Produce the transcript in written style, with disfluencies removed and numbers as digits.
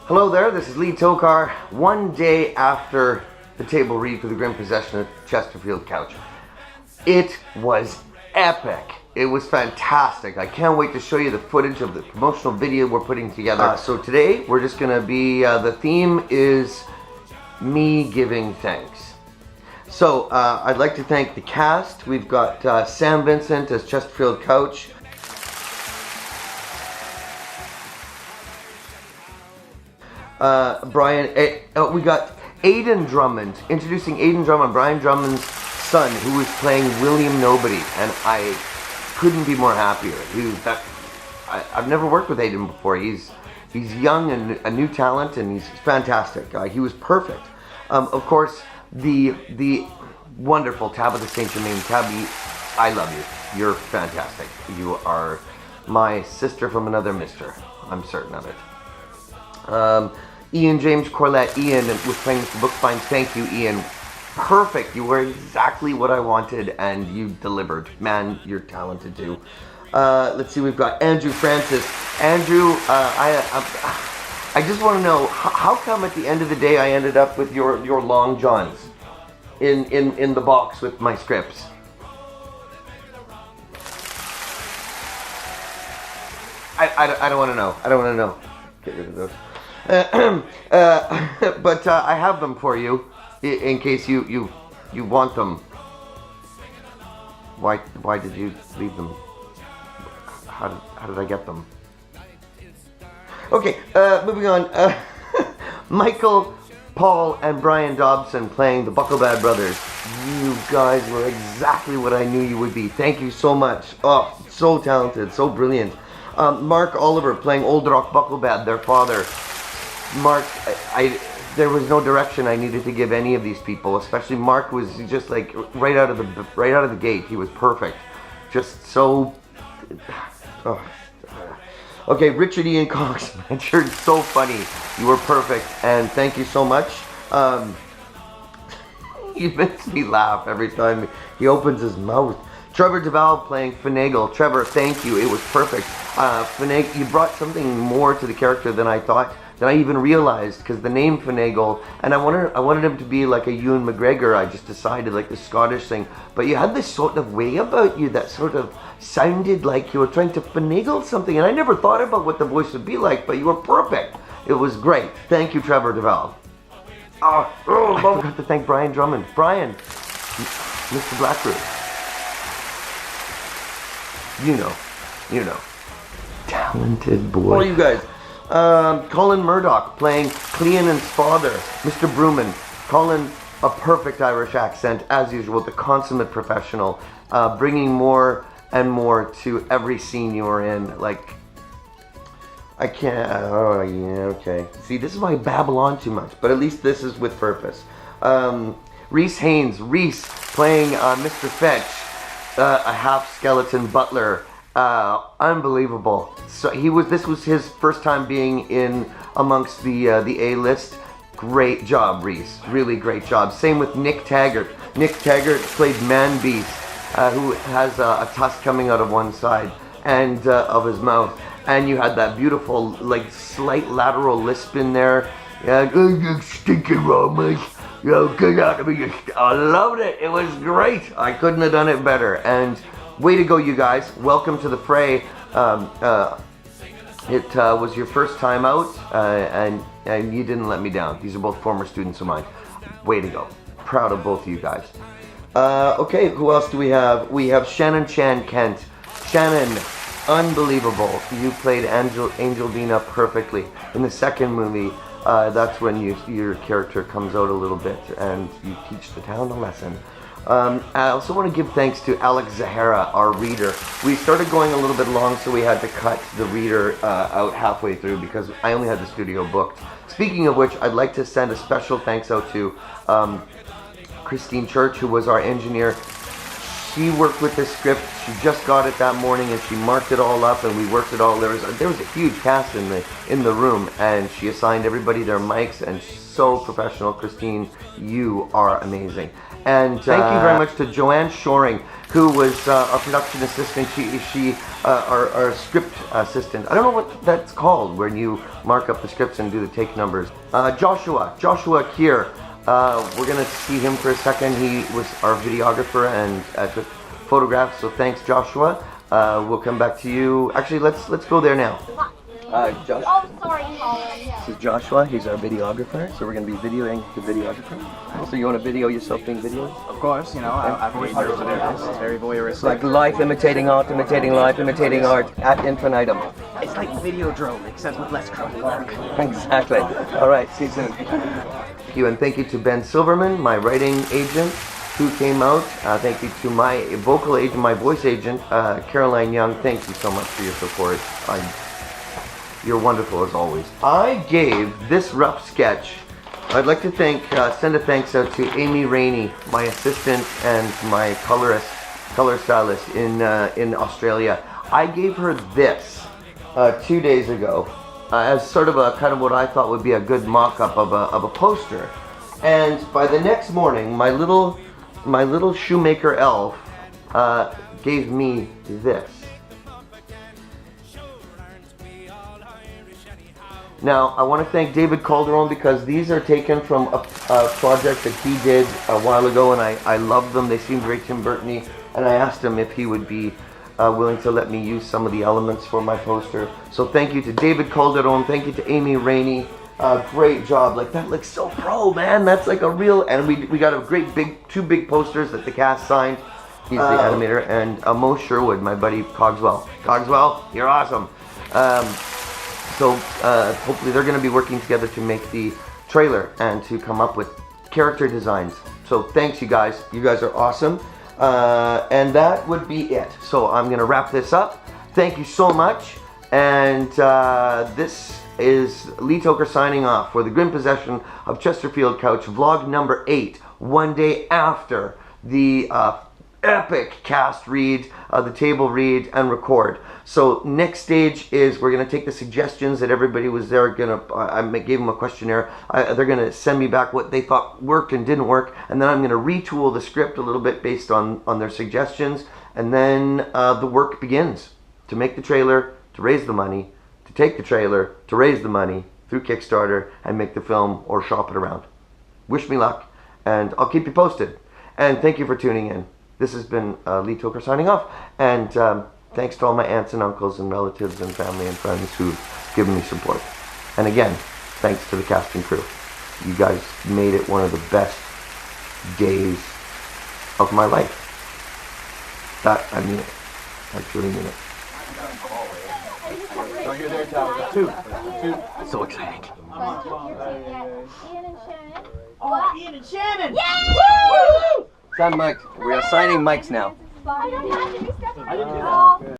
Hello there, this is Lee Tockar. One day after the table read for the Grym possession at Chesterfield couch. It was epic. It was fantastic. I can't wait to show you the footage of the promotional video we're putting together. So today we're just gonna be, the theme is me giving thanks. So I'd like to thank the cast. We've got Sam Vincent as Chesterfield coach. We got Aidan Drummond, introducing Aidan Drummond, Brian Drummond's son, who was playing William Nobody, and I couldn't be more happier. I've never worked with Aidan before. He's young and a new talent, and he's fantastic. He was perfect. Of course, the wonderful Tabitha St. Germain. Tabby, I love you. You're fantastic. You are my sister from another mister. I'm certain of it. Ian James Corlett, Ian was playing Mr. Bookbines. Thank you, Ian. Perfect. You were exactly what I wanted, and you delivered. Man, you're talented too. Let's see. We've got Andrew Francis. Andrew, I just want to know how come at the end of the day I ended up with your long johns in the box with my scripts. I don't want to know. I don't want to know. Get rid of those. But I have them for you in case you want them. Why did you leave them? How did I get them? Okay, moving on. Michael, Paul, and Brian Dobson playing the Bucklebad brothers. You guys were exactly what I knew you would be. Thank you so much. Oh, so talented, so brilliant. Mark Oliver playing Old Rock Bucklebad, their father. Mark, there was no direction I needed to give any of these people. Especially Mark was just like right out of the gate. He was perfect. Just so. Oh. Okay, Richard Ian Cox, you're so funny. You were perfect, and thank you so much. He makes me laugh every time he opens his mouth. Trevor Duval playing Finagle. Trevor, thank you. It was perfect. Finagle, you brought something more to the character than I thought, than I even realized, because the name Finagle, and I wanted him to be like a Ewan McGregor. I just decided, like the Scottish thing. But you had this sort of way about you that sort of sounded like you were trying to finagle something, and I never thought about what the voice would be like, but you were perfect. It was great. Thank you, Trevor Duval. I forgot to thank Brian Drummond. Brian, Mr. Blackroot. You know. Talented boy. All you guys. Colin Murdoch playing Cleanan's father, Mr. Brooman. Colin, a perfect Irish accent, as usual, the consummate professional, bringing more and more to every scene you were in. Like, I can't, oh yeah, okay. See, this is why I babble on too much, but at least this is with purpose. Reese Haynes, Reese playing Mr. Fetch, a half-skeleton butler. Unbelievable. So this was his first time being in amongst the A-list. Great job, Reese. Really great job. Same with Nick Taggart. Nick Taggart played Man Beast, who has a tusk coming out of one side and of his mouth. And you had that beautiful, like, slight lateral lisp in there. Yeah, stinky Roman. Get out of me. I loved it. It was great. I couldn't have done it better. And way to go, you guys. Welcome to the fray. It was your first time out, and you didn't let me down. These are both former students of mine. Way to go. Proud of both of you guys. Okay, who else do we have? We have Shannon Chan Kent. Shannon, unbelievable. You played Angelina perfectly. In the second movie, that's when your character comes out a little bit, and you teach the town a lesson. I also want to give thanks to Alex Zahara, our reader. We started going a little bit long, so we had to cut the reader out halfway through because I only had the studio booked. Speaking of which, I'd like to send a special thanks out to Christine Church, who was our engineer. She worked with this script. She just got it that morning, and she marked it all up, and we worked it all. There was a huge cast in the room, and she assigned everybody their mics, and so professional. Christine, you are amazing. And thank you very much to Joanne Shoring, who was our production assistant. She our script assistant. I don't know what that's called when you mark up the scripts and do the take numbers. Joshua Kier. We're gonna see him for a second. He was our videographer and took photographs. So thanks, Joshua. We'll come back to you. Actually, let's go there now. Josh. Oh, sorry, Colin. This is Joshua. He's our videographer. So we're going to be videoing the videographer. So you want to video yourself being videoed? Of course, you know, I've always been to this. It's very voyeuristic. Like life imitating art, imitating life, imitating art at infinitum. It's like Videodrome, except with less crowd work. Exactly. All right, see you soon. Thank you, and thank you to Ben Silverman, my writing agent, who came out. Thank you to my vocal agent, my voice agent, Caroline Young. Thank you so much for your support. You're wonderful as always. I gave this rough sketch. I'd like to send a thanks out to Amy Rainey, my assistant and my color stylist in Australia. I gave her this 2 days ago as sort of a kind of what I thought would be a good mock-up of a poster. And by the next morning, my little shoemaker elf gave me this. Now, I want to thank David Calderon because these are taken from a project that he did a while ago, and I love them. They seem very Tim Burton-y, and I asked him if he would be willing to let me use some of the elements for my poster. So thank you to David Calderon, thank you to Amy Rainey. Great job. Like, that looks so pro, man. That's like a real, and we got a great two big posters that the cast signed. He's the animator, and Mo Sherwood, my buddy Cogswell. Cogswell, you're awesome. So hopefully they're going to be working together to make the trailer and to come up with character designs. So thanks, you guys. You guys are awesome. And that would be it. So I'm going to wrap this up. Thank you so much. And this is Lee Tockar signing off for the Grim Possession of Chesterfield Couch, vlog number 8, one day after the epic cast read, the table read, and record. So next stage is we're going to take the suggestions that everybody was there. I gave them a questionnaire. They're going to send me back what they thought worked and didn't work, and then I'm going to retool the script a little bit based on their suggestions, and then the work begins to make the trailer, to raise the money, to take the trailer, to raise the money through Kickstarter and make the film or shop it around. Wish me luck, and I'll keep you posted. And thank you for tuning in. This has been Lee Tockar signing off, and thanks to all my aunts and uncles and relatives and family and friends who've given me support. And again, thanks to the cast and crew. You guys made it one of the best days of my life. That, I mean it. I truly mean it. Two. So exciting. Ian and Shannon! Yay! Woo! Sign mics. We are signing mics now. I didn't do that.